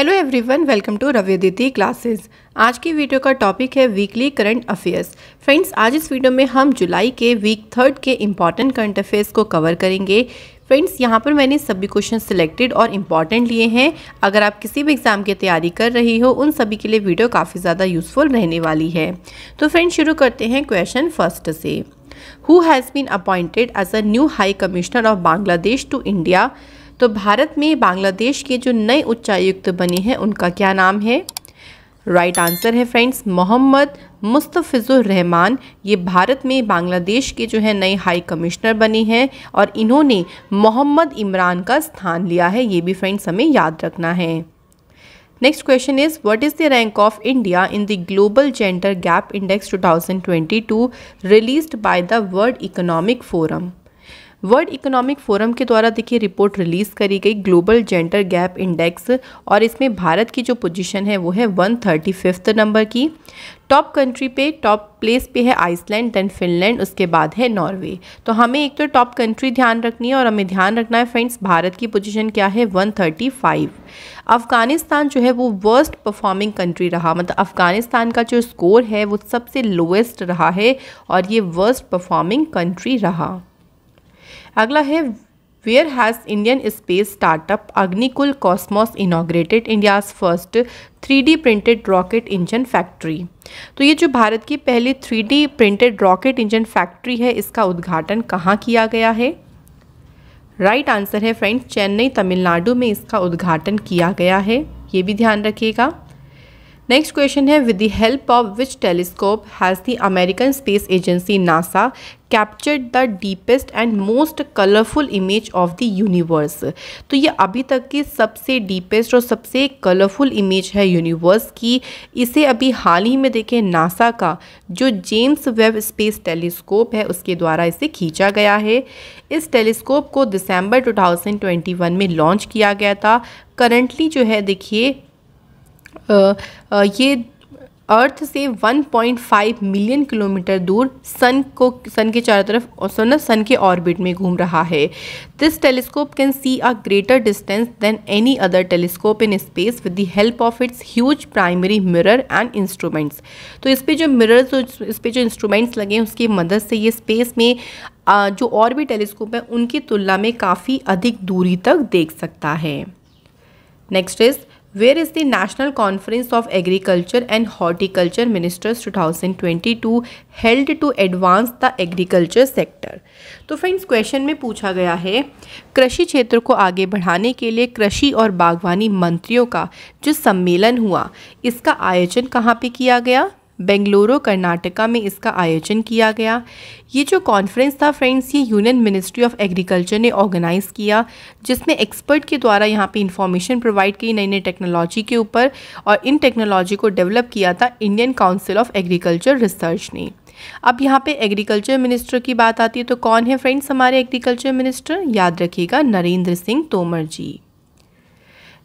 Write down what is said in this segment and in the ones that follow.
Hello everyone, welcome to Ravi Aditi classes. आज की video का टॉपिक है वीकली करंट अफेयर्स। फ्रेंड्स, आज इस वीडियो में हम जुलाई के वीक 3 के इम्पॉर्टेंट करंट अफेयर्स को कवर करेंगे। फ्रेंड्स, यहाँ पर मैंने सभी क्वेश्चन सिलेक्टेड और इम्पॉर्टेंट लिए हैं। अगर आप किसी भी एग्जाम की तैयारी कर रही हो, उन सभी के लिए वीडियो काफ़ी ज़्यादा यूजफुल रहने वाली है। तो फ्रेंड्स, शुरू करते हैं क्वेश्चन फर्स्ट से। Who has been appointed as a new high commissioner of Bangladesh to India? तो भारत में बांग्लादेश के जो नए उच्चायुक्त बने हैं उनका क्या नाम है? राइट आंसर है फ्रेंड्स मोहम्मद मुस्तफिजुर रहमान। ये भारत में बांग्लादेश के जो है नए हाई कमिश्नर बने हैं और इन्होंने मोहम्मद इमरान का स्थान लिया है। ये भी फ्रेंड्स हमें याद रखना है। Next question is what is the rank of India in the global gender gap index 2022 released by the world economic forum? World economic forum के द्वारा देखिए रिपोर्ट रिलीज़ करी गई ग्लोबल जेंडर गैप इंडेक्स, और इसमें भारत की जो पोजीशन है वो है 135 नंबर की। टॉप कंट्री पे टॉप प्लेस पे है आइसलैंड, देन फिनलैंड, उसके बाद है नॉर्वे। तो हमें एक तो टॉप कंट्री ध्यान रखनी है और हमें ध्यान रखना है फ्रेंड्स भारत की पोजीशन क्या है 135। अफगानिस्तान जो है वो वर्स्ट परफॉर्मिंग कंट्री रहा, मतलब अफगानिस्तान का जो स्कोर है वो सबसे लोएस्ट रहा है और ये वर्स्ट परफॉर्मिंग कंट्री रहा। अगला है where has Indian space startup Agnikul cosmos inaugurated India's first 3D printed rocket engine factory? तो ये जो भारत की पहली 3D printed rocket engine factory है, इसका उद्घाटन कहाँ किया गया है? राइट आंसर है फ्रेंड्स चेन्नई, तमिलनाडु में इसका उद्घाटन किया गया है। ये भी ध्यान रखिएगा। नेक्स्ट क्वेश्चन है with the help of which telescope has the American space agency NASA captured the deepest and most colourful image of the universe? तो ये अभी तक की सबसे डीपेस्ट और सबसे कलरफुल इमेज है यूनिवर्स की। इसे अभी हाल ही में देखें नासा का जो जेम्स वेब स्पेस टेलीस्कोप है उसके द्वारा इसे खींचा गया है। इस टेलीस्कोप को दिसंबर 2021 में लॉन्च किया गया था। करंटली जो है देखिए ये अर्थ से 1.5 मिलियन किलोमीटर दूर सन के चारों तरफ सन के ऑर्बिट में घूम रहा है। This telescope can see a greater distance than any other telescope in space with the help of its huge primary mirror and instruments. तो इस पे जो मिरर्स और इस पे जो इंस्ट्रूमेंट्स लगे हैं उसकी मदद से ये स्पेस में जो और भी टेलीस्कोप है उनकी तुलना में काफ़ी अधिक दूरी तक देख सकता है। Next is Where is the National Conference of Agriculture and Horticulture Ministers 2022 held to advance the agriculture sector? तो फ्रेंड्स क्वेश्चन में पूछा गया है कृषि क्षेत्र को आगे बढ़ाने के लिए कृषि और बागवानी मंत्रियों का जो सम्मेलन हुआ इसका आयोजन कहाँ पे किया गया? बेंगलुरु कर्नाटका में इसका आयोजन किया गया। ये जो कॉन्फ्रेंस था फ्रेंड्स ये यूनियन मिनिस्ट्री ऑफ एग्रीकल्चर ने ऑर्गेनाइज़ किया, जिसमें एक्सपर्ट के द्वारा यहाँ पे इंफॉर्मेशन प्रोवाइड की नई नई टेक्नोलॉजी के ऊपर, और इन टेक्नोलॉजी को डेवलप किया था Indian council of agriculture research ने। अब यहाँ पे एग्रीकल्चर मिनिस्टर की बात आती है तो कौन है फ्रेंड्स हमारे एग्रीकल्चर मिनिस्टर? याद रखिएगा नरेंद्र सिंह तोमर जी।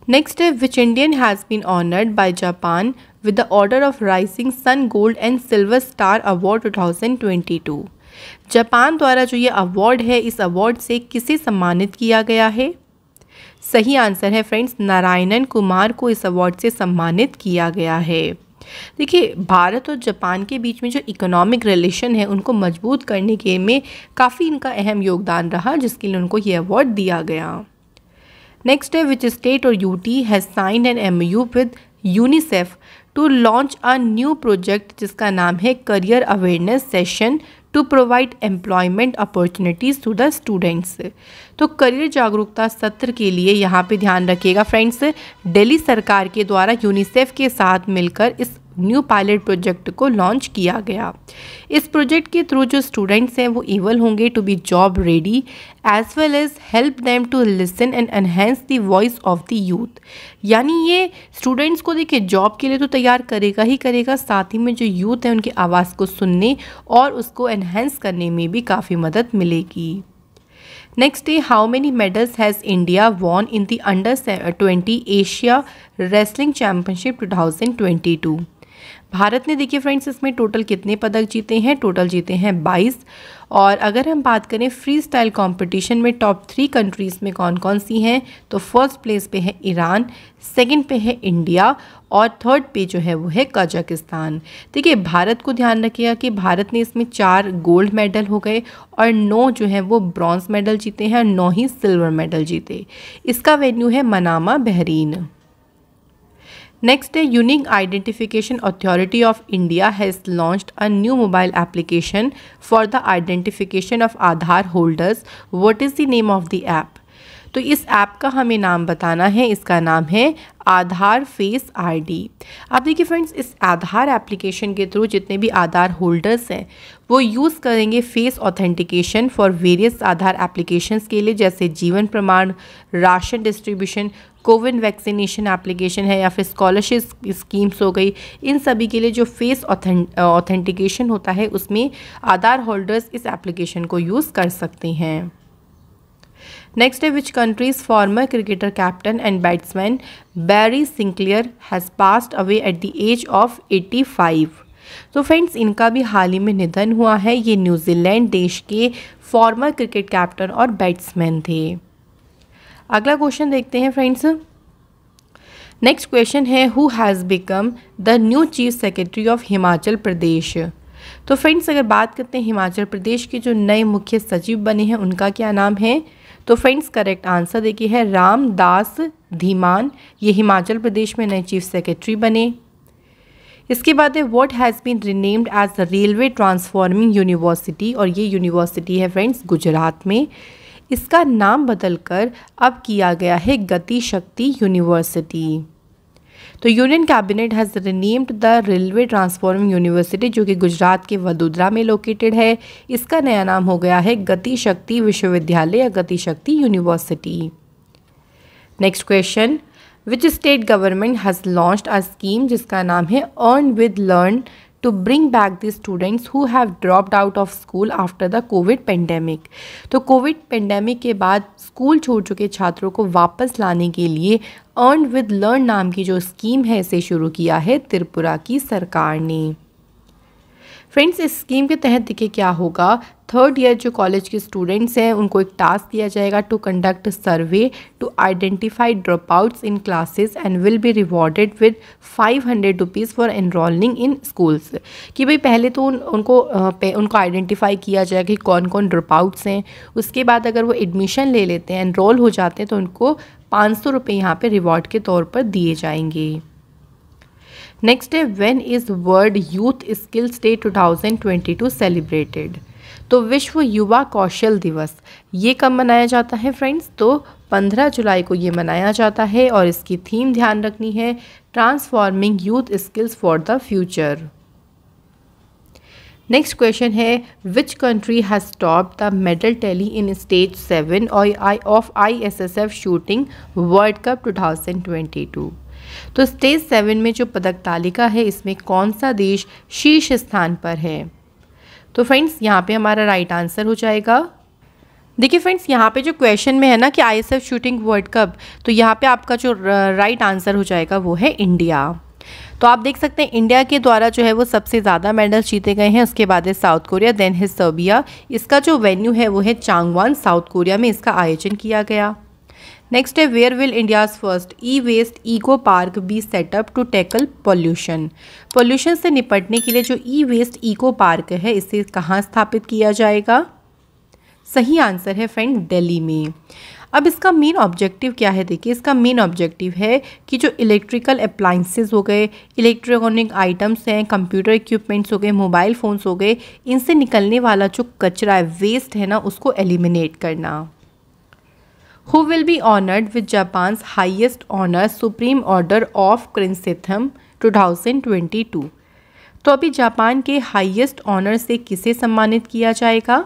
नेक्स्ट है which Indian has been honoured by Japan with the Order of Rising Sun Gold and Silver Star Award 2022? Japan द्वारा जो ये अवार्ड है इस अवार्ड से किसे सम्मानित किया गया है? सही आंसर है फ्रेंड्स नारायणन कुमार को इस अवार्ड से सम्मानित किया गया है। देखिए भारत और जापान के बीच में जो इकोनॉमिक रिलेशन है उनको मजबूत करने के में काफ़ी इनका अहम योगदान रहा, जिसके लिए उनको ये अवार्ड दिया गया। नेक्स्ट है विच स्टेट और UT has signed an MOU with UNICEF to launch a new project जिसका नाम है career awareness session to provide employment opportunities to the students? तो करियर जागरूकता सत्र के लिए यहाँ पे ध्यान रखिएगा फ्रेंड्स दिल्ली सरकार के द्वारा यूनिसेफ के साथ मिलकर इस न्यू पायलट प्रोजेक्ट को लॉन्च किया गया। इस प्रोजेक्ट के थ्रू जो स्टूडेंट्स हैं वो एबल होंगे to be job ready as well as help them to listen and enhance the voice of the youth. यानी ये स्टूडेंट्स को देखिए जॉब के लिए तो तैयार करेगा ही करेगा, साथ ही में जो यूथ है उनकी आवाज़ को सुनने और उसको एनहेंस करने में भी काफ़ी मदद मिलेगी। Next day how many medals has India won in the under 20 Asia wrestling championship 2022? Bharat ने देखिए फ्रेंड्स इसमें टोटल कितने पदक जीते हैं, टोटल जीते हैं 22। और अगर हम बात करें फ्री स्टाइल कॉम्पिटिशन में टॉप 3 कंट्रीज़ में कौन कौन सी हैं, तो फर्स्ट प्लेस पे है ईरान, सेकंड पे है इंडिया और थर्ड पे जो है वो है कजाकिस्तान। देखिए भारत को ध्यान रखिएगा कि भारत ने इसमें 4 गोल्ड मेडल हो गए और 9 जो है वो ब्रॉन्ज मेडल जीते हैं और 9 ही सिल्वर मेडल जीते। इसका वेन्यू है Manama, Bahrain. Next, the Unique Identification Authority of India has launched a new mobile application for the identification of Aadhaar holders. What is the name of the app? तो इस app का हमें नाम बताना है, इसका नाम है आधार फेस आईडी। आप देखिए फ्रेंड्स, इस आधार एप्लीकेशन के थ्रू जितने भी आधार होल्डर्स हैं वो यूज़ करेंगे face authentication for various Aadhaar applications के लिए, जैसे जीवन प्रमाण, ration distribution, Covid vaccination application है या फिर स्कॉलरशिप स्कीम्स हो गई। इन सभी के लिए जो फेस ऑथेंटिकेशन होता है उसमें आधार होल्डर्स इस एप्लीकेशन को यूज़ कर सकते हैं। Next, which country's former cricketer, captain and batsman Barry Sinclair has passed away at the age of 85? तो फ्रेंड्स इनका भी हाल ही में निधन हुआ है। ये न्यूजीलैंड देश के फॉर्मर क्रिकेट कैप्टन और बैट्समैन थे। अगला क्वेश्चन देखते हैं फ्रेंड्स। नेक्स्ट क्वेश्चन है, who has become the new chief secretary of Himachal Pradesh? तो फ्रेंड्स अगर बात करते हैं हिमाचल प्रदेश के जो नए मुख्य सचिव बने हैं उनका क्या नाम है, तो फ्रेंड्स करेक्ट आंसर देखिए है रामदास धीमान। ये हिमाचल प्रदेश में नए चीफ सेक्रेटरी बने। इसके बाद है what has been renamed as railway transforming university, और ये यूनिवर्सिटी है फ्रेंड्स गुजरात में। इसका नाम बदलकर अब किया गया है गति शक्ति यूनिवर्सिटी। तो union cabinet has renamed the railway transforming university, जो कि गुजरात के वडोदरा में लोकेटेड है, इसका नया नाम हो गया है गति शक्ति विश्वविद्यालय या Gati Shakti university. Next question, which state government has launched a scheme जिसका नाम है earn with learn to bring back the students who have dropped out of school after the covid pandemic. तो कोविड पेंडेमिक के बाद स्कूल छोड़ चुके छात्रों को वापस लाने के लिए अर्न विद लर्न नाम की जो स्कीम है इसे शुरू किया है त्रिपुरा की सरकार ने। फ्रेंड्स इस स्कीम के तहत देखिए क्या होगा, थर्ड ईयर जो कॉलेज के स्टूडेंट्स हैं उनको एक टास्क दिया जाएगा to conduct survey to identify drop outs in classes and will be rewarded with 500 rupees for enrolling in schools. कि भाई पहले तो उनको आइडेंटिफाई किया जाएगा कि कौन कौन ड्रॉप आउट्स हैं, उसके बाद अगर वो एडमिशन ले लेते हैं, एनरोल हो जाते हैं, तो उनको 500 रुपये यहाँ पर रिवॉर्ड के तौर पर दिए जाएंगे। नेक्स्ट है when is world youth skills day 2022 celebrated? तो विश्व युवा कौशल दिवस ये कब मनाया जाता है फ्रेंड्स? तो 15 जुलाई को ये मनाया जाता है और इसकी थीम ध्यान रखनी है transforming youth skills for the future. Next question है which country has stopped the medal tally in stage 7 of ISSF shooting world cup 2022? तो स्टेज 7 में जो पदक तालिका है इसमें कौन सा देश शीर्ष स्थान पर है? तो फ्रेंड्स यहाँ पे हमारा राइट आंसर हो जाएगा, देखिए फ्रेंड्स यहाँ पे जो क्वेश्चन में है ना कि ISSF शूटिंग वर्ल्ड कप, तो यहाँ पे आपका जो राइट आंसर हो जाएगा वो है इंडिया। तो आप देख सकते हैं इंडिया के द्वारा जो है वो सबसे ज़्यादा मेडल जीते गए हैं। उसके बाद है साउथ कोरिया, देन है सर्बिया। इसका जो वेन्यू है वो है चांगवान, साउथ कोरिया में इसका आयोजन किया गया। नेक्स्ट है where will India's first e waste eco park be setup to tackle pollution? Pollution से निपटने के लिए जो ई-वेस्ट इको पार्क है इसे कहाँ स्थापित किया जाएगा? सही आंसर है फ्रेंड दिल्ली में। अब इसका मेन ऑब्जेक्टिव क्या है? देखिए इसका मेन ऑब्जेक्टिव है कि जो इलेक्ट्रिकल अप्लाइंसेस हो गए, इलेक्ट्रॉनिक आइटम्स हैं, कंप्यूटर इक्विपमेंट्स हो गए, मोबाइल फ़ोन्स हो गए, इनसे निकलने वाला जो कचरा है, वेस्ट है ना, उसको एलिमिनेट करना। Who will be honored with Japan's highest honor Supreme Order of Krinsitham 2022? तो अभी जापान के हाईएस्ट ऑनर से किसे सम्मानित किया जाएगा?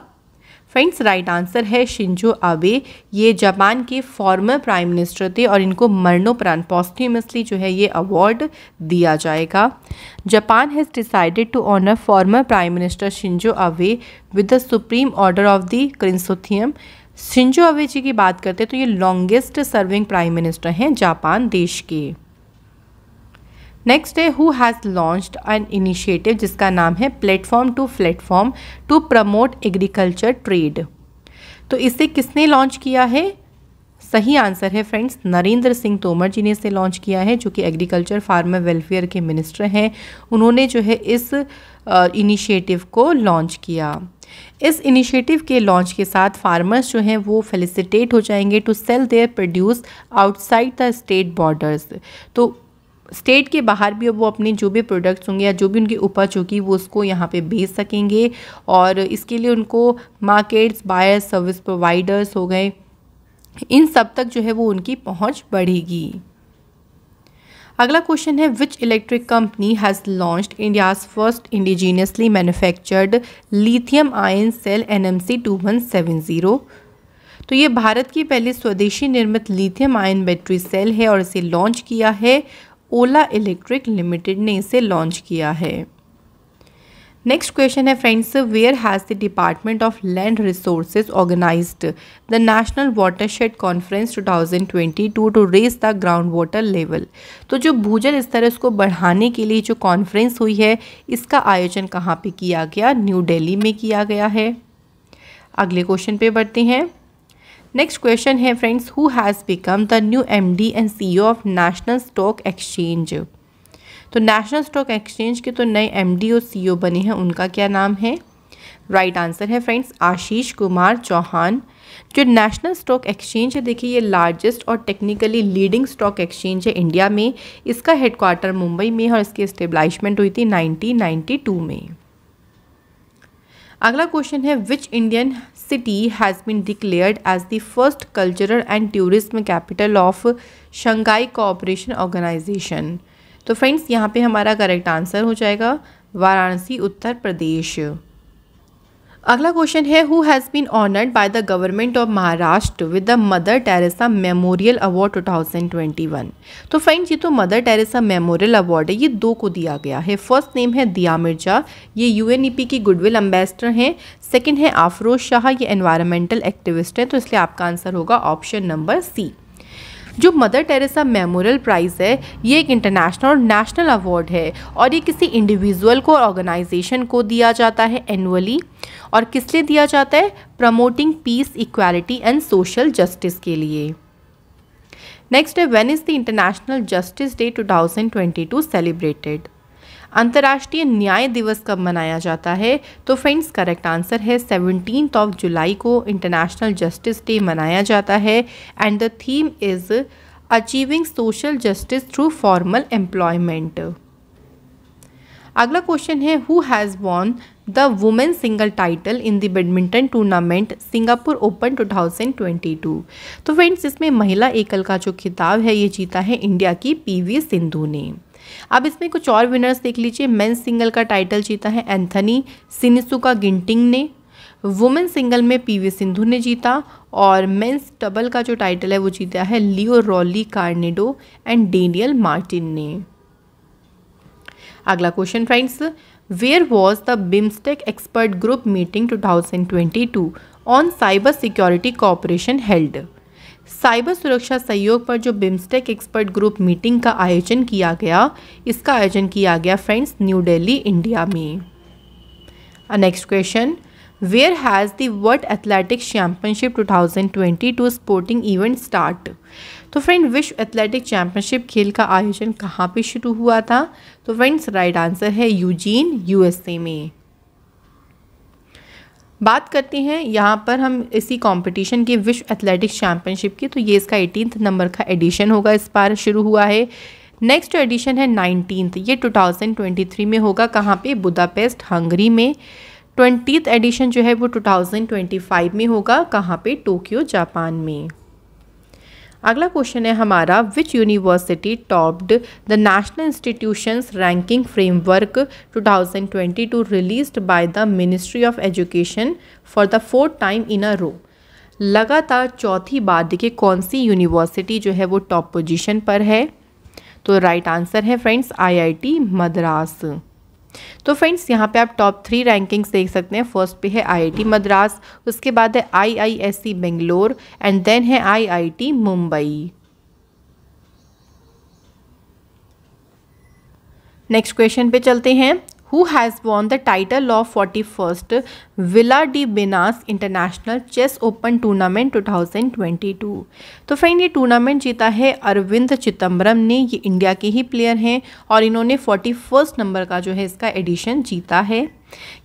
फ्रेंड्स राइट आंसर है शिंजो आबे। ये जापान के फॉर्मर प्राइम मिनिस्टर थे और इनको मरणोपरांत पॉस्ट्यूमसली जो है ये अवार्ड दिया जाएगा। Japan has decided to honour former prime minister Shinzo Abe with the supreme order of the chrysanthemum. Shinzo Abe ji की बात करते हैं तो ये लॉन्गेस्ट सर्विंग प्राइम मिनिस्टर हैं जापान देश के। नेक्स्ट है who has launched an initiative जिसका नाम है platform to promote agriculture trade. तो इसे किसने लॉन्च किया है? सही आंसर है फ्रेंड्स नरेंद्र सिंह तोमर जी ने इसे लॉन्च किया है, जो कि एग्रीकल्चर फार्मर वेलफेयर के मिनिस्टर हैं। उन्होंने जो है इस इनिशिएटिव को लॉन्च किया। इस इनिशिएटिव के लॉन्च के साथ फार्मर्स जो हैं वो फेलिसिटेट हो जाएंगे to sell their produce outside the state borders. तो स्टेट के बाहर भी वो अपने जो भी प्रोडक्ट्स होंगे या जो भी उनकी उपज होगी वो उसको यहाँ पे बेच सकेंगे, और इसके लिए उनको मार्केट्स, बायर्स, सर्विस प्रोवाइडर्स हो गए, इन सब तक जो है वो उनकी पहुँच बढ़ेगी। अगला क्वेश्चन है which electric company has launched India's first indigenously manufactured lithium ion cell NMC 2170। तो ये भारत की पहली स्वदेशी निर्मित लिथियम आयन बैटरी सेल है और इसे लॉन्च किया है ओला इलेक्ट्रिक लिमिटेड ने इसे लॉन्च किया है। नेक्स्ट क्वेश्चन है friends where has the department of land resources organised the national watershed conference 2022 to raise the ground water level. तो जो भूजल स्तर उसको बढ़ाने के लिए जो कॉन्फ्रेंस हुई है इसका आयोजन कहाँ पे किया गया? न्यू दिल्ली में किया गया है। अगले क्वेश्चन पे बढ़ते हैं। नेक्स्ट क्वेश्चन है friends who has become the new MD and CEO of national stock exchange. तो नेशनल स्टॉक एक्सचेंज के तो नए MD और CEO बने हैं, उनका क्या नाम है? राइट आंसर है फ्रेंड्स आशीष कुमार चौहान। जो नेशनल स्टॉक एक्सचेंज है देखिए ये लार्जेस्ट और टेक्निकली लीडिंग स्टॉक एक्सचेंज है इंडिया में। इसका हेडक्वार्टर मुंबई में है और इसकी एस्टेब्लिशमेंट हुई थी 1992 में। अगला क्वेश्चन है which Indian city has been declared as the first cultural and tourism capital of Shanghai Cooperation Organisation. तो फ्रेंड्स यहाँ पे हमारा करेक्ट आंसर हो जाएगा वाराणसी, उत्तर प्रदेश। अगला क्वेश्चन है who has been honoured by the government of Maharashtra with the Mother Teresa memorial award 2021। तो friends ये तो मदर टेरेसा मेमोरियल अवार्ड है, ये 2 को दिया गया है। फर्स्ट नेम है दिया मिर्जा, ये UNEP की गुडविल एम्बेसडर हैं। सेकंड है आफरोज शाह, ये एनवायरमेंटल एक्टिविस्ट हैं। तो इसलिए आपका आंसर होगा ऑप्शन नंबर C। जो मदर टेरेसा मेमोरियल प्राइज़ है ये एक इंटरनेशनल और नेशनल अवार्ड है और ये किसी इंडिविजुअल को और ऑर्गेनाइजेशन को दिया जाता है एनुअली। और किस लिए दिया जाता है? Promoting peace, equality and social justice के लिए। नेक्स्ट है when is the international justice day 2022 celebrated. अंतर्राष्ट्रीय न्याय दिवस कब मनाया जाता है? तो फ्रेंड्स करेक्ट आंसर है 17 जुलाई को इंटरनेशनल जस्टिस डे मनाया जाता है and the theme is achieving social justice through formal employment. अगला क्वेश्चन है who has won the women single title in the badminton tournament Singapore open 2022। तो फ्रेंड्स इसमें महिला एकल का जो खिताब है ये जीता है इंडिया की PV सिंधु ने। अब इसमें कुछ और विनर्स देख लीजिए। मेंस सिंगल का टाइटल जीता है एंथनी सिनिसुका गिंटिंग ने, वुमेन सिंगल में PV सिंधु ने जीता, और मेंस डबल का जो टाइटल है वो जीता है Leo Rolly Carnedo and Daniel Martin ने। अगला question friends where was the BIMSTEC expert group meeting 2022 on cyber security cooperation held. साइबर सुरक्षा सहयोग पर जो बिम्स्टेक एक्सपर्ट ग्रुप मीटिंग का आयोजन किया गया, इसका आयोजन किया गया फ्रेंड्स न्यू दिल्ली, इंडिया में। Next question where has the world athletics championship 2022 sporting event start. तो फ्रेंड विश्व एथलेटिक चैम्पियनशिप खेल का आयोजन कहाँ पे शुरू हुआ था? तो फ्रेंड्स राइट आंसर है यूजीन, USA में। बात करते हैं यहाँ पर हम इसी कंपटीशन के विश्व एथलेटिक्स चैम्पियनशिप की। तो ये इसका 18th नंबर का एडिशन होगा, इस बार शुरू हुआ है। नेक्स्ट एडिशन है 19th, ये 2023 में होगा। कहाँ पे? बुदापेस्ट, हंगरी में। 20th एडिशन जो है वो 2025 में होगा। कहाँ पे? टोक्यो, जापान में। अगला क्वेश्चन है हमारा which university topped the national institutions ranking framework 2022 released by the ministry of education for the 4th time in a row. लगातार चौथी बार देखिए कौन सी यूनिवर्सिटी जो है वो टॉप पोजीशन पर है? तो राइट आंसर है फ्रेंड्स IIT मद्रास। तो फ्रेंड्स यहाँ पे आप टॉप 3 रैंकिंग्स देख सकते हैं। फर्स्ट पे है IIT मद्रास, उसके बाद है IISc बेंगलोर एंड देन है IIT मुंबई। नेक्स्ट क्वेश्चन पे चलते हैं। Who has won the title of 41st Villa de Benasque international chess open tournament 2022। तो फ्रेंड ये टूर्नामेंट जीता है अरविंद चिदम्बरम ने। ये इंडिया के ही प्लेयर हैं और इन्होंने 41st नंबर का जो है इसका एडिशन जीता है।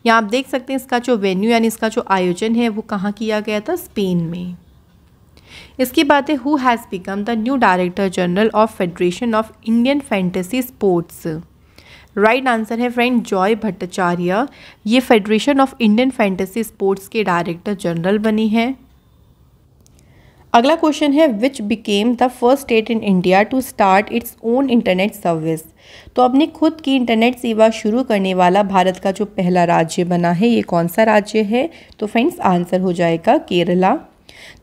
यहाँ आप देख सकते हैं इसका जो वेन्यू यानी इसका जो आयोजन है वो कहाँ किया गया था, स्पेन में। इसकी बात है who has become the new director general of federation of Indian fantasy sports. Right answer है फ्रेंड जॉय भट्टाचार्य। ये federation of Indian fantasy sports के डायरेक्टर जनरल बनी है। अगला क्वेश्चन है which became the first state in India to start its own internet service. तो अपनी खुद की इंटरनेट सेवा शुरू करने वाला भारत का जो पहला राज्य बना है ये कौन सा राज्य है? तो फ्रेंड्स आंसर हो जाएगा केरला।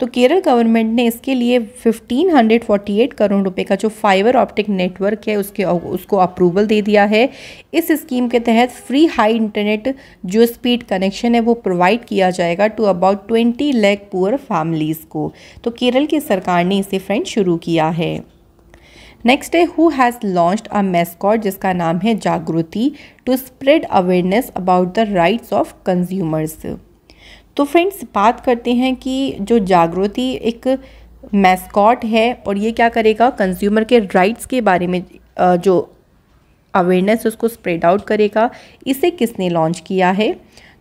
तो केरल गवर्नमेंट ने इसके लिए 1548 करोड़ रुपए का जो फाइबर ऑप्टिक नेटवर्क है उसको अप्रूवल दे दिया है। इस स्कीम के तहत फ्री हाई इंटरनेट जो स्पीड कनेक्शन है वो प्रोवाइड किया जाएगा to about 20 lakh poor families को। तो केरल की सरकार ने इसे फ्रेंड शुरू किया है। नेक्स्ट है who has launched a mascot जिसका नाम है Jagriti to spread awareness about the rights of consumers. तो फ्रेंड्स बात करते हैं कि जो जागृति एक मैस्कॉट है और ये क्या करेगा, कंज्यूमर के राइट्स के बारे में जो अवेयरनेस उसको स्प्रेड आउट करेगा। इसे किसने लॉन्च किया है?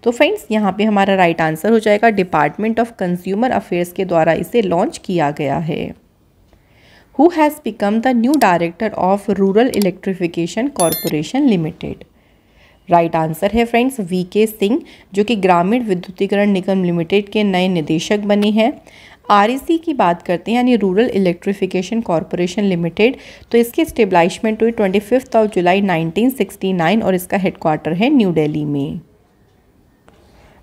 तो फ्रेंड्स यहाँ पे हमारा राइट आंसर हो जाएगा डिपार्टमेंट ऑफ कंज्यूमर अफेयर्स के द्वारा इसे लॉन्च किया गया है। Who has become the new director of rural electrification corporation limited. Right answer है फ्रेंड्स वीके सिंह जो कि ग्रामीण विद्युतीकरण निगम लिमिटेड के नए निदेशक बने हैं। आरईसी की बात करते हैं यानी रूरल इलेक्ट्रिफिकेशन कॉरपोरेशन लिमिटेड। तो इसकी स्टेब्लिशमेंट हुई 25 जुलाई 1969 और इसका हेडक्वार्टर है न्यू दिल्ली में।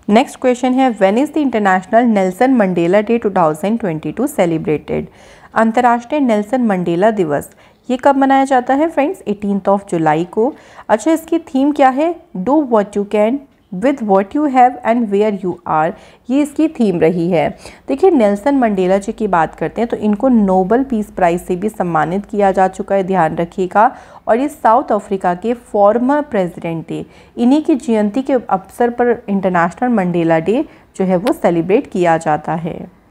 नेक्स्ट क्वेश्चन है when is the international Nelson Mandela day 2022 celebrated. अंतर्राष्ट्रीय नेल्सन मंडेला दिवस ये कब मनाया जाता है फ्रेंड्स? 18 जुलाई को। अच्छा इसकी थीम क्या है? Do what you can with what you have and where you are, ये इसकी थीम रही है। देखिए नेल्सन मंडेला जी की बात करते हैं तो इनको नोबल पीस प्राइज़ से भी सम्मानित किया जा चुका है, ध्यान रखिएगा। और ये साउथ अफ्रीका के फॉर्मर प्रेसिडेंट थे। इन्हीं की जयंती के अवसर पर इंटरनेशनल मंडेला डे जो है वो सेलिब्रेट किया जाता है।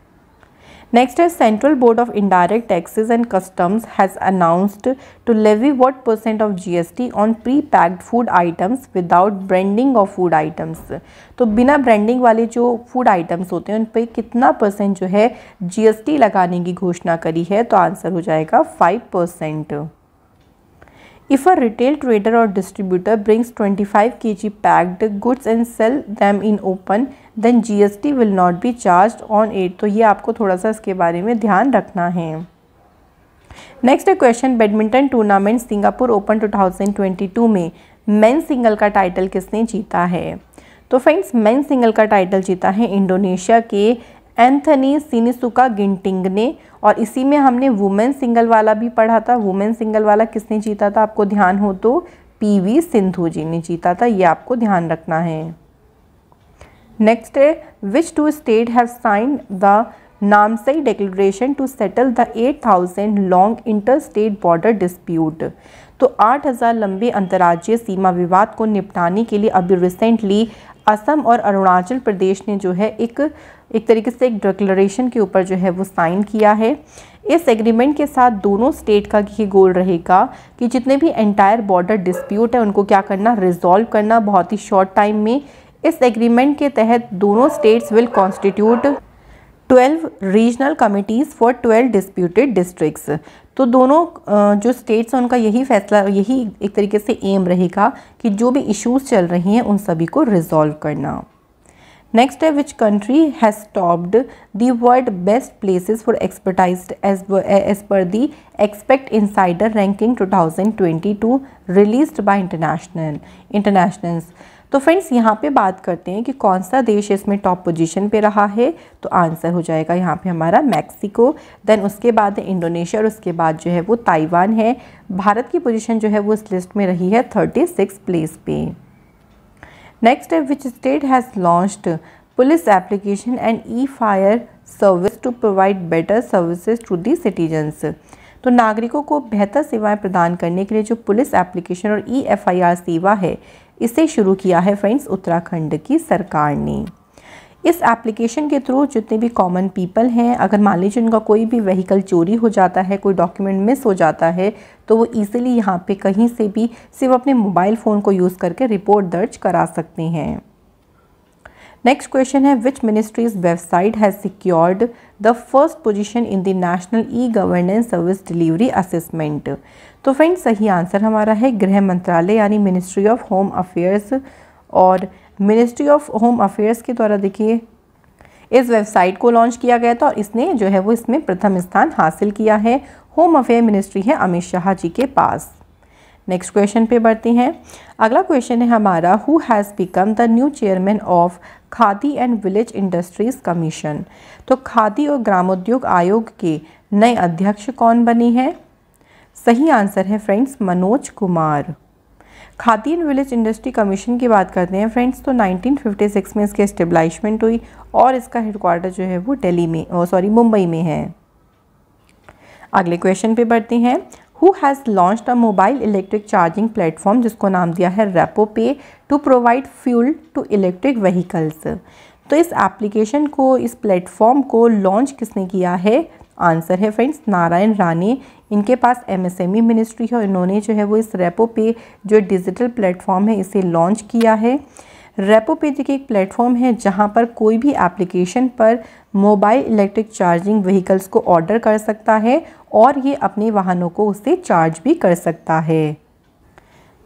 नेक्स्ट है central board of indirect taxes and customs has announced to levy what % of GST on pre packed food items without branding of food items. तो बिना ब्रांडिंग वाले जो फूड आइटम्स होते हैं उन पर कितना % जो है GST लगाने की घोषणा करी है? तो आंसर हो जाएगा 5%। If a retail trader or distributor brings 25 kg packed goods and sell them in open, then GST will not be charged on it। तो ये आपको थोड़ा सा इसके बारे में ध्यान रखना है। नेक्स्ट है question badminton tournament Singapore open 2022 में मेन सिंगल का टाइटल किसने जीता है? तो फ्रेंड्स मेन सिंगल का टाइटल जीता है इंडोनेशिया के एंथनी सिनिसुका गिंटिंग ने। और इसी में हमने वुमेन सिंगल वाला भी पढ़ा था। वुमेन सिंगल वाला किसने जीता था आपको ध्यान हो तो? PV सिंधु जी ने जीता था, ये आपको ध्यान रखना है। नेक्स्ट है which two state have signed the Namsai declaration to settle the 8000 long inter state border dispute. तो 8000 लंबे अंतर्राज्यीय सीमा विवाद को निपटाने के लिए अभी रिसेंटली असम और अरुणाचल प्रदेश ने जो है एक तरीके से एक डिक्लेरेशन के ऊपर जो है वो साइन किया है। इस एग्रीमेंट के साथ दोनों स्टेट का ये गोल रहेगा कि जितने भी एंटायर बॉर्डर डिस्प्यूट है उनको क्या करना, रिजॉल्व करना बहुत ही शॉर्ट टाइम में। इस एग्रीमेंट के तहत दोनों states will constitute 12 regional committees for 12 disputed districts. तो दोनों जो स्टेट्स हैं उनका यही फैसला, यही एक तरीके से एम रहेगा कि जो भी इश्यूज चल रही हैं उन सभी को रिजॉल्व करना। नेक्स्ट है which country has topped the world best places for expertized as per the expat insider ranking 2022 released by InterNations. तो फ्रेंड्स यहाँ पे बात करते हैं कि कौन सा देश इसमें टॉप पोजीशन पे रहा है। तो आंसर हो जाएगा यहाँ पे हमारा मैक्सिको, देन उसके बाद इंडोनेशिया और उसके बाद जो है वो ताइवान है। भारत की पोजीशन जो है वो इस लिस्ट में रही है 36 प्लेस पे। नेक्स्ट है which state has launched police application and e fire service to provide better services to the citizens. तो नागरिकों को बेहतर सेवाएं प्रदान करने के लिए जो पुलिस एप्लीकेशन और EFIR सेवा है इसे शुरू किया है फ्रेंड्स उत्तराखंड की सरकार ने। इस एप्लीकेशन के थ्रू जितने भी कॉमन पीपल हैं, अगर मान लीजिए उनका कोई भी व्हीकल चोरी हो जाता है, कोई डॉक्यूमेंट मिस हो जाता है, तो वो ईजिली यहाँ पे कहीं से भी सिर्फ अपने मोबाइल फ़ोन को यूज़ करके रिपोर्ट दर्ज करा सकते हैं। नेक्स्ट क्वेश्चन है, which ministry's website has secured the first position in the national e-governance service delivery assessment. तो फ्रेंड्स सही आंसर हमारा है गृह मंत्रालय यानी मिनिस्ट्री ऑफ होम अफेयर्स। और मिनिस्ट्री ऑफ होम अफेयर्स के द्वारा देखिए इस वेबसाइट को लॉन्च किया गया था और इसने जो है वो इसमें प्रथम स्थान हासिल किया है। होम अफेयर मिनिस्ट्री है अमित शाह जी के पास। नेक्स्ट क्वेश्चन पे बढ़ते हैं। अगला क्वेश्चन है हमारा, who has become the new chairman of khadi and village industries commission. तो खादी और ग्रामोद्योग आयोग के नए अध्यक्ष कौन बने हैं? सही आंसर है friends Manoj Kumar. Khadi and village industry commission की बात करते हैं फ्रेंड्स, तो 1956 में इसकी एस्टेब्लिशमेंट हुई और इसका हेडक्वार्टर जो है वो मुंबई में है। अगले क्वेश्चन पे बढ़ते हैं। Who has launched a mobile electric charging platform जिसको नाम दिया है Repo Pay to provide fuel to electric vehicles. तो इस एप्लीकेशन को, इस प्लेटफॉर्म को लॉन्च किसने किया है? आंसर है फ्रेंड्स नारायण राणे। इनके पास MSME मिनिस्ट्री है और इन्होंने जो है वो इस रेपो पे जो डिजिटल प्लेटफॉर्म है इसे लॉन्च किया है। रेपो पे देखिए एक प्लेटफॉर्म है जहां पर कोई भी एप्लीकेशन पर मोबाइल इलेक्ट्रिक चार्जिंग व्हीकल्स को ऑर्डर कर सकता है और ये अपने वाहनों को उससे चार्ज भी कर सकता है।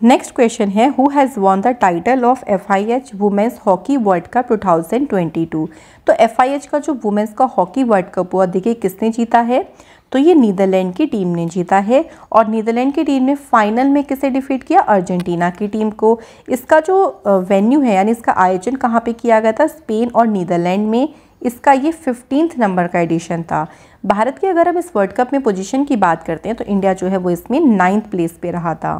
नेक्स्ट क्वेश्चन है, who has won the title of FIH women's hockey world cup 2022। तो FIH का जो वुमेंस का हॉकी वर्ल्ड कप हुआ देखिए किसने जीता है? तो ये नीदरलैंड की टीम ने जीता है और नीदरलैंड की टीम ने फाइनल में किसे डिफीट किया? अर्जेंटीना की टीम को। इसका जो वेन्यू है यानी इसका आयोजन कहाँ पे किया गया था? स्पेन और नीदरलैंड में। इसका ये 15th नंबर का एडिशन था। भारत की अगर हम इस वर्ल्ड कप में पोजीशन की बात करते हैं तो इंडिया जो है वो इसमें 9th प्लेस पे रहा था।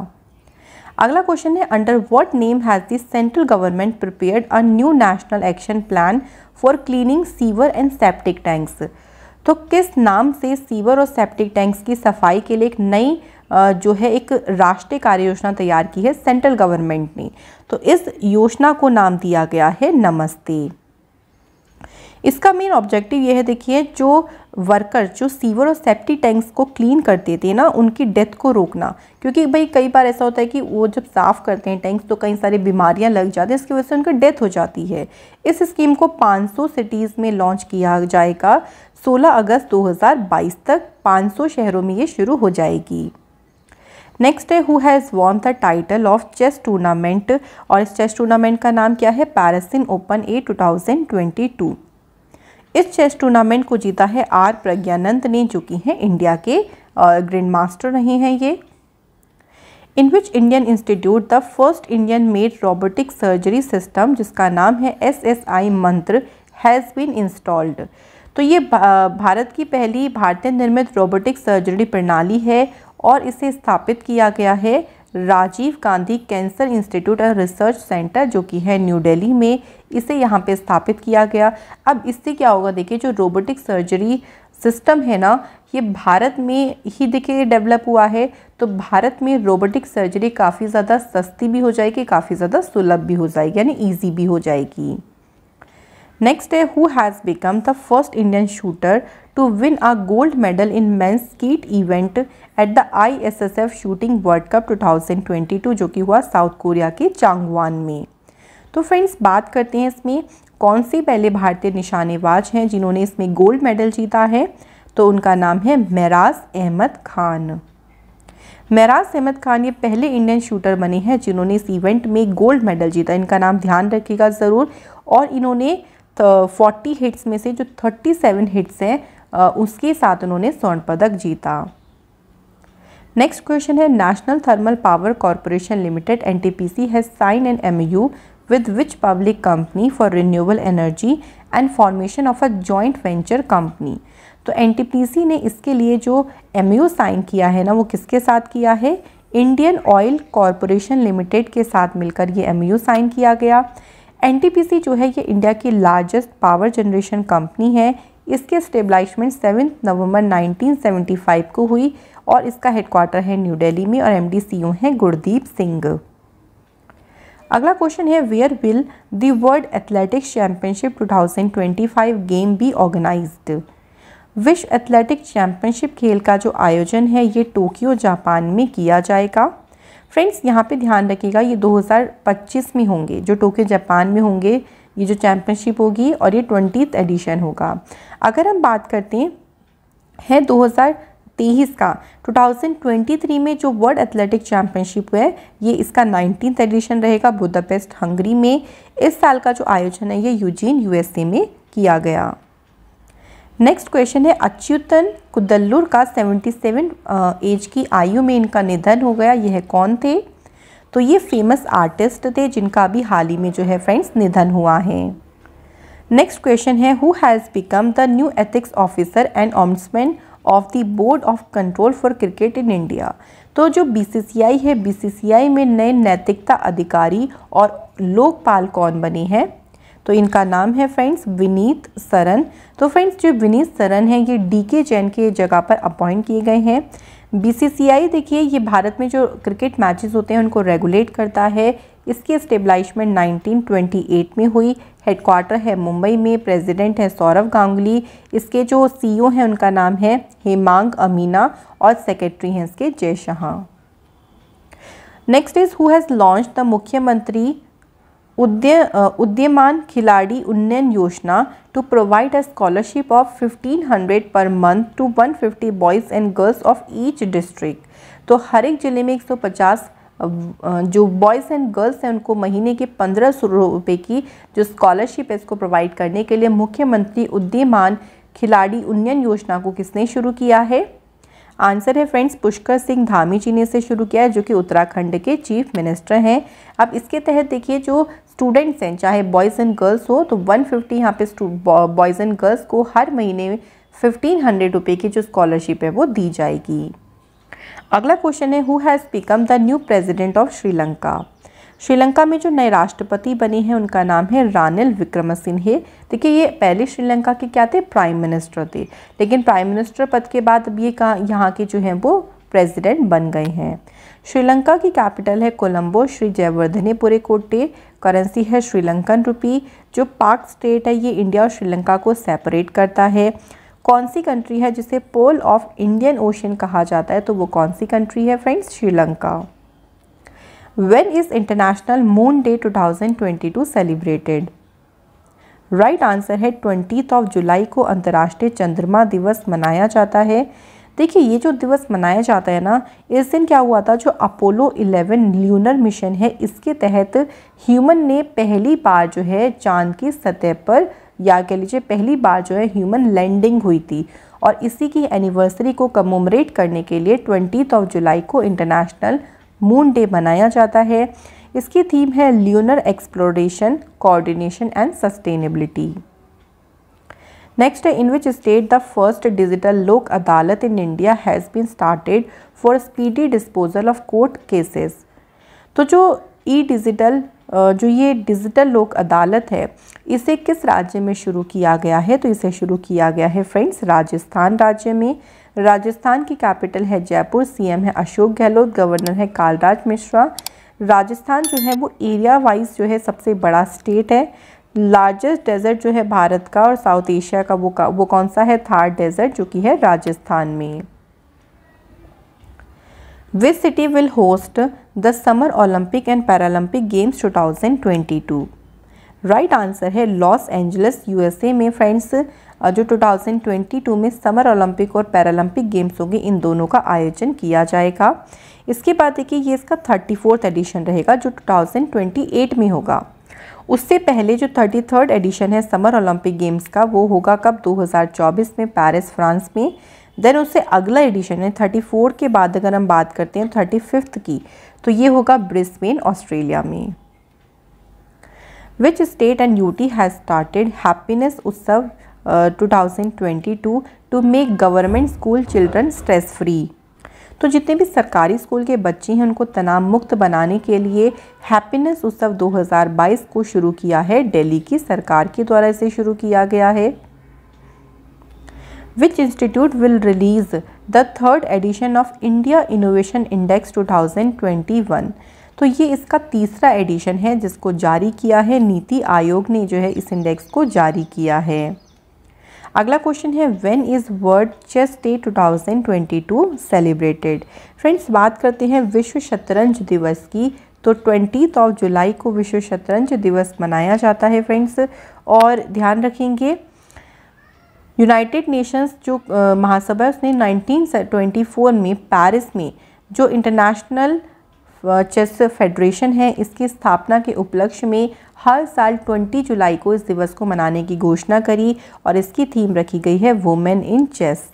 अगला क्वेश्चन है, under what name has the central government prepared a new national action plan for cleaning sewer and septic tanks. तो किस नाम से सीवर और सेप्टिक टैंक्स की सफाई के लिए एक नई जो है एक राष्ट्रीय कार्य योजना तैयार की है सेंट्रल गवर्नमेंट ने? तो इस योजना को नाम दिया गया है नमस्ते। इसका मेन ऑब्जेक्टिव ये है, देखिए जो वर्कर जो सीवर और सेप्टिक टैंक्स को क्लीन करते थे ना, उनकी डेथ को रोकना। क्योंकि भाई कई बार ऐसा होता है कि वो जब साफ़ करते हैं टैंक्स तो कई सारी बीमारियां लग जाती हैं, इसकी वजह से उनकी डेथ हो जाती है। इस स्कीम को 500 सिटीज़ में लॉन्च किया जाएगा। 16 अगस्त 2022 तक 500 शहरों में ये शुरू हो जाएगी। नेक्स्ट है, who has won the title of chess tournament. और इस चेस टूर्नामेंट का नाम क्या है? Paris Open A 2022। इस चेस टूर्नामेंट को जीता है R प्रज्ञानंद ने, जो कि हैं इंडिया के ग्रैंड मास्टर रहे हैं ये। In which Indian institute the first Indian made robotic surgery system जिसका नाम है SSI मंत्र हैज़ बीन इंस्टॉल्ड। तो ये भारत की पहली भारतीय निर्मित रोबोटिक सर्जरी प्रणाली है और इसे स्थापित किया गया है राजीव गांधी कैंसर इंस्टीट्यूट और रिसर्च सेंटर जो कि है न्यू दिल्ली में। इसे यहाँ पे स्थापित किया गया। अब इससे क्या होगा, देखिए जो रोबोटिक सर्जरी सिस्टम है ना, ये भारत में ही देखिए डेवलप हुआ है। तो भारत में रोबोटिक सर्जरी काफ़ी ज़्यादा सस्ती भी हो जाएगी, काफ़ी ज़्यादा सुलभ भी हो जाएगी, यानी ईजी भी हो जाएगी। नेक्स्ट है, who has become the first Indian shooter to win a gold medal in men's skeet event at the ISSF shooting world cup 2022 जो कि हुआ साउथ कोरिया के चांगवान में। तो फ्रेंड्स बात करते हैं इसमें कौन से पहले भारतीय निशानेबाज हैं जिन्होंने इसमें गोल्ड मेडल जीता है। तो उनका नाम है मेराज अहमद खान। मेराज अहमद खान ये पहले इंडियन शूटर बने हैं जिन्होंने इस इवेंट में गोल्ड मेडल जीता। इनका नाम ध्यान रखिएगा ज़रूर। और इन्होंने 40 हिट्स में से जो 37 हिट्स हैं उसके साथ उन्होंने स्वर्ण पदक जीता। नेक्स्ट क्वेश्चन है, national thermal power corporation limited NTPC has sign an MOU with which public company for renewable energy and formation of a joint venture company। तो NTPC ने इसके लिए जो MOU साइन किया है ना, वो किसके साथ किया है? इंडियन ऑयल कॉरपोरेशन लिमिटेड के साथ मिलकर ये MOU साइन किया गया। NTPC जो है ये इंडिया की लार्जेस्ट पावर जनरेशन कंपनी है। इसकी स्टेब्लिशमेंट 7 नवंबर 1975 को हुई और इसका हेडक्वार्टर है न्यू दिल्ली में और MD CEO हैं गुरदीप सिंह। अगला क्वेश्चन है where will the world athletics championship 2025 game be organised. विश्व एथलेटिक चैंपियनशिप खेल का जो आयोजन है ये टोक्यो जापान में किया जाएगा। फ्रेंड्स यहाँ पे ध्यान रखिएगा ये 2025 में होंगे, जो टोक्यो जापान में होंगे ये जो चैंपियनशिप होगी और ये 20th एडिशन होगा। अगर हम बात करते हैं 2023 का 2023 में जो वर्ल्ड एथलेटिक चैंपियनशिप है ये इसका 19th एडिशन रहेगा बुदापेस्ट हंगरी में। इस साल का जो आयोजन है ये यूजीन USA में किया गया। नेक्स्ट क्वेश्चन है अच्युतन कुद्दलूर का 77 एज की आयु में इनका निधन हो गया, यह कौन थे? तो ये फेमस आर्टिस्ट थे जिनका अभी हाल ही में जो है फ्रेंड्स निधन हुआ है। नेक्स्ट क्वेश्चन है who has become the new ethics officer and ombudsman of the board of control for cricket in India. तो जो BCCI है, BCCI में नए नैतिकता अधिकारी और लोकपाल कौन बने हैं? तो इनका नाम है फ्रेंड्स विनीत सरन। तो फ्रेंड्स जो विनीत सरन है ये DK जैन के जगह पर अपॉइंट किए गए हैं। BCCI देखिए ये भारत में जो क्रिकेट मैचेस होते हैं उनको रेगुलेट करता है। इसकी स्टेब्लिशमेंट 1928 में हुई। हेडक्वार्टर है मुंबई में। प्रेसिडेंट है सौरव गांगुली। इसके जो CEO हैं उनका नाम है हेमांग अमीना और सेक्रेटरी हैं इसके Jay Shah. Next is who has launch the Mukhyamantri Udyaman Khiladi Unnayan Yojana to provide a scholarship of 1500 per month to 150 boys and girls of each district. तो हर एक ज़िले में 150 जो बॉयज़ एंड गर्ल्स हैं उनको महीने के 1500 रुपये की जो स्कॉलरशिप है इसको प्रोवाइड करने के लिए मुख्यमंत्री उद्यमान खिलाड़ी उन्नयन योजना को किसने शुरू किया है? आंसर है फ्रेंड्स पुष्कर सिंह धामी जी ने इसे शुरू किया है जो कि उत्तराखंड के चीफ मिनिस्टर हैं। अब इसके तहत देखिए जो स्टूडेंट्स हैं चाहे बॉयज़ एंड गर्ल्स हो तो 150 यहाँ पे बॉयज़ एंड गर्ल्स को हर महीने 1500 रुपये की जो स्कॉलरशिप है वो दी जाएगी। अगला क्वेश्चन है who has become the new president of Sri Lanka. Sri Lanka में जो नए राष्ट्रपति बने हैं उनका नाम है रानिल विक्रमसिंघे। देखिए ये पहले श्रीलंका के क्या थे? प्राइम मिनिस्टर थे, लेकिन प्राइम मिनिस्टर पद के बाद अब ये यहाँ के जो हैं वो प्रेसिडेंट बन गए हैं। श्रीलंका की कैपिटल है कोलंबो। श्री जयवर्धने पुरेकोटे। करेंसी है श्रीलंकन रुपी। जो पाक स्टेट है ये इंडिया और श्रीलंका को सेपरेट करता है। कौन सी कंट्री है जिसे पोल ऑफ इंडियन ओशन कहा जाता है? तो वो कौन सी कंट्री है friends? Sri Lanka. When is International Moon Day 2022 celebrated? Right answer है 20 जुलाई को अंतर्राष्ट्रीय चंद्रमा दिवस मनाया जाता है। देखिए ये जो दिवस मनाया जाता है ना, इस दिन क्या हुआ था, जो अपोलो 11 ल्यूनर मिशन है इसके तहत ह्यूमन ने पहली बार जो है चांद की सतह पर, या कह लीजिए पहली बार जो है ह्यूमन लैंडिंग हुई थी, और इसी की एनिवर्सरी को कमोमरेट करने के लिए 20 जुलाई को इंटरनेशनल मून डे मनाया जाता है। इसकी थीम है lunar exploration, coordination and sustainability. Next है in which state the first digital lok adalat in India has been started for speedy disposal of court cases. तो जो डिजिटल जो ये डिजिटल लोक अदालत है इसे किस राज्य में शुरू किया गया है? तो इसे शुरू किया गया है फ्रेंड्स राजस्थान राज्य में। राजस्थान की कैपिटल है जयपुर। CM है अशोक गहलोत। गवर्नर है कालराज मिश्रा। राजस्थान जो है वो एरिया वाइज जो है सबसे बड़ा स्टेट है। लार्जेस्ट डेजर्ट जो है भारत का और साउथ एशिया का वो कौन सा है? थार डेजर्ट, जो कि है राजस्थान में। Which city will host the summer Olympic and Paralympic games 2022? Right answer है लॉस एंजलिस USA में फ्रेंड्स जो 2022 में समर ओलंपिक और पैरालंपिक गेम्स होंगे इन दोनों का आयोजन किया जाएगा। इसके बाद देखिए ये इसका 34th एडिशन रहेगा जो 2028 में होगा। उससे पहले जो 33rd एडिशन है समर ओलंपिक गेम्स का वो होगा कब? 2024 में पेरिस फ्रांस में। देन उससे अगला एडिशन है 34 के बाद अगर हम बात करते हैं 35th की, तो ये होगा ब्रिस्बेन ऑस्ट्रेलिया में। Which state and UT has started happiness Utsav 2022 to make government school children stress free. तो जितने भी सरकारी स्कूल के बच्चे हैं उनको तनाव मुक्त बनाने के लिए हैप्पीनेस उत्सव 2022 को शुरू किया है। दिल्ली की सरकार के द्वारा इसे शुरू किया गया है। Which institute will release the third edition of India innovation index 2021। तो ये इसका तीसरा एडिशन है जिसको जारी किया है, नीति आयोग ने जो है इस इंडेक्स को जारी किया है। अगला क्वेश्चन है when is world chess day 2022 celebrated. Friends बात करते हैं विश्व शतरंज दिवस की, तो 20 जुलाई को विश्व शतरंज दिवस मनाया जाता है फ्रेंड्स। और ध्यान रखेंगे यूनाइटेड नेशंस जो महासभा उसने 1924 में पेरिस में जो इंटरनेशनल चेस फेडरेशन है इसकी स्थापना के उपलक्ष्य में हर साल 20 जुलाई को इस दिवस को मनाने की घोषणा करी और इसकी थीम रखी गई है वुमेन इन चेस।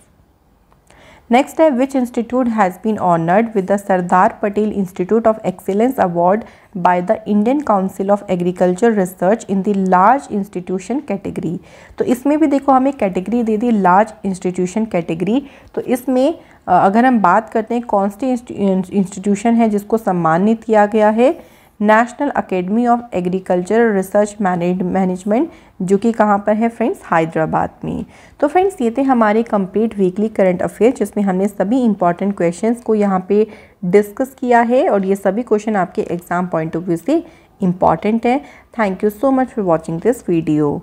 नेक्स्ट है which institute has been honoured with the Sardar Patel institute of excellence award by the Indian council of agriculture research in the large institution category. तो इसमें भी देखो हमें कैटेगरी दे दी लार्ज इंस्टीट्यूशन कैटेगरी। तो इसमें अगर हम बात करते हैं कौन सी इंस्टीट्यूशन है जिसको सम्मानित किया गया है, national academy of agriculture research management, जो कि कहाँ पर है फ्रेंड्स, हैदराबाद में। तो फ्रेंड्स ये थे हमारे कंप्लीट वीकली करंट अफेयर जिसमें हमने सभी इंपॉर्टेंट क्वेश्चंस को यहाँ पे डिस्कस किया है और ये सभी क्वेश्चन आपके एग्जाम पॉइंट ऑफ व्यू से इम्पॉर्टेंट है। Thank you so much for watching this video.